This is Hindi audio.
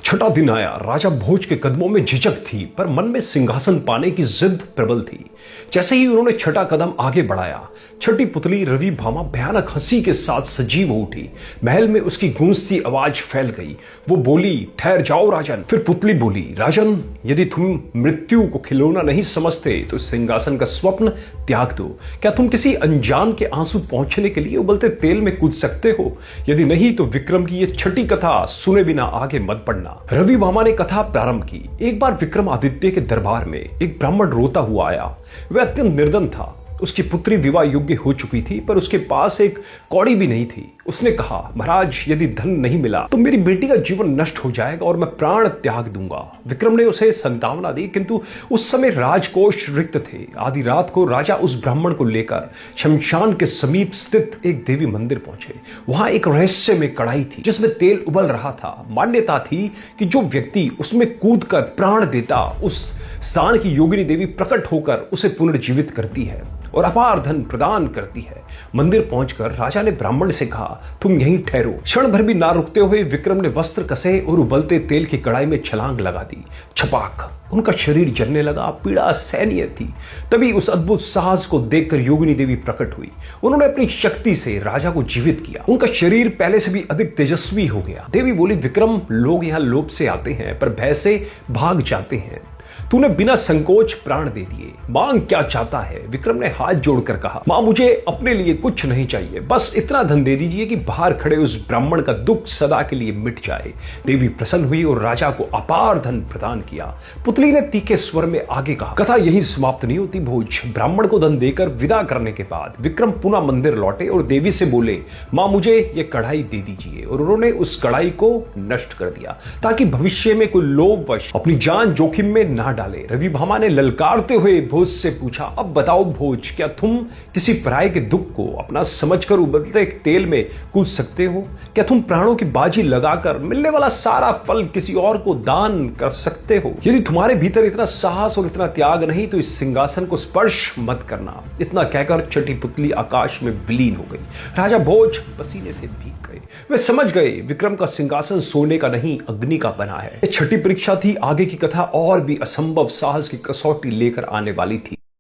छठा दिन आया। राजा भोज के कदमों में झिझक थी, पर मन में सिंहासन पाने की जिद प्रबल थी। जैसे ही उन्होंने छठा कदम आगे बढ़ाया, छठी पुतली रवि भामा भयानक हंसी के साथ सजीव हो उठी। महल में उसकी गूंजती आवाज फैल गई। वो बोली, ठहर जाओ राजन। फिर पुतली बोली, राजन, यदि तुम मृत्यु को खिलौना नहीं समझते तो सिंहासन का स्वप्न त्याग दो। क्या तुम किसी अनजान के आंसू पहुंचने के लिए उबलते तेल में कूद सकते हो? यदि नहीं तो विक्रम की ये छठी कथा सुने बिना आगे मत बढ़ना। रवि भामा ने कथा प्रारंभ की। एक बार विक्रमादित्य के दरबार में एक ब्राह्मण रोता हुआ आया। वह अत्यंत निर्धन था। उसकी पुत्री विवाह योग्य हो चुकी थी, पर उसके पास एक कौड़ी भी नहीं थी। उसने कहा, महाराज, यदि धन नहीं मिला तो मेरी बेटी का जीवन नष्ट हो जाएगा और मैं प्राण त्याग दूंगा। विक्रम ने उसे सांत्वना दी, किंतु उस समय राजकोष रिक्त थे। आधी रात को राजा उस ब्राह्मण को लेकर शमशान के समीप स्थित एक देवी मंदिर पहुंचे। वहां एक रहस्यमय कढ़ाई थी जिसमें तेल उबल रहा था। मान्यता थी कि जो व्यक्ति उसमें कूदकर प्राण देता, उस स्थान की योगिनी देवी प्रकट होकर उसे पुनर्जीवित करती है और अपार धन प्रदान करती है। मंदिर पहुंचकर राजा ने ब्राह्मण से कहा, तुम यहीं ठहरो। क्षण भर भी ना रुकते हुए विक्रम ने वस्त्र कसे और उबलते तेल की कढ़ाई में छलांग लगा दी। छपाक, उनका शरीर जलने लगा। पीड़ा असहनीय थी। तभी उस अद्भुत साहस को देखकर योगिनी देवी प्रकट हुई। उन्होंने अपनी शक्ति से राजा को जीवित किया। उनका शरीर पहले से भी अधिक तेजस्वी हो गया। देवी बोली, विक्रम, लोग यहाँ लोभ से आते हैं पर भय से भाग जाते हैं। तूने बिना संकोच प्राण दे दिए। मांग क्या चाहता है? विक्रम ने हाथ जोड़कर कहा, मां, मुझे अपने लिए कुछ नहीं चाहिए, बस इतना धन दे दीजिए कि बाहर खड़े उस ब्राह्मण का दुख सदा के लिए मिट जाए। देवी प्रसन्न हुई और राजा को अपार धन प्रदान किया। पुतली ने तीखे स्वर में आगे कहा, कथा यही समाप्त नहीं होती भोज। ब्राह्मण को धन देकर विदा करने के बाद विक्रम पुनः मंदिर लौटे और देवी से बोले, मां, मुझे ये कढ़ाई दे दीजिए। और उन्होंने उस कढ़ाई को नष्ट कर दिया ताकि भविष्य में कोई लोभवश अपनी जान जोखिम में ना डाले। रवि भामा ने ललकारते हुए भोज से पूछा, अब बताओ भोज, क्या तुम किसी पराये के दुख को अपना समझकर उबलते तेल में कूद सकते हो? क्या तुम प्राणों की बाजी लगाकर मिलने वाला सारा फल किसी और को दान कर सकते हो? यदि तुम्हारे भीतर इतना साहस और इतना त्याग नहीं तो इस सिंहासन को स्पर्श मत करना। इतना कहकर छठी पुतली आकाश में विलीन हो गई। राजा भोज पसीने से भीग गए। वे समझ गए विक्रम का सिंहासन सोने का नहीं, अग्नि का बना है। छठी परीक्षा थी। आगे की कथा और भी असंभव साहस की कसौटी लेकर आने वाली थी।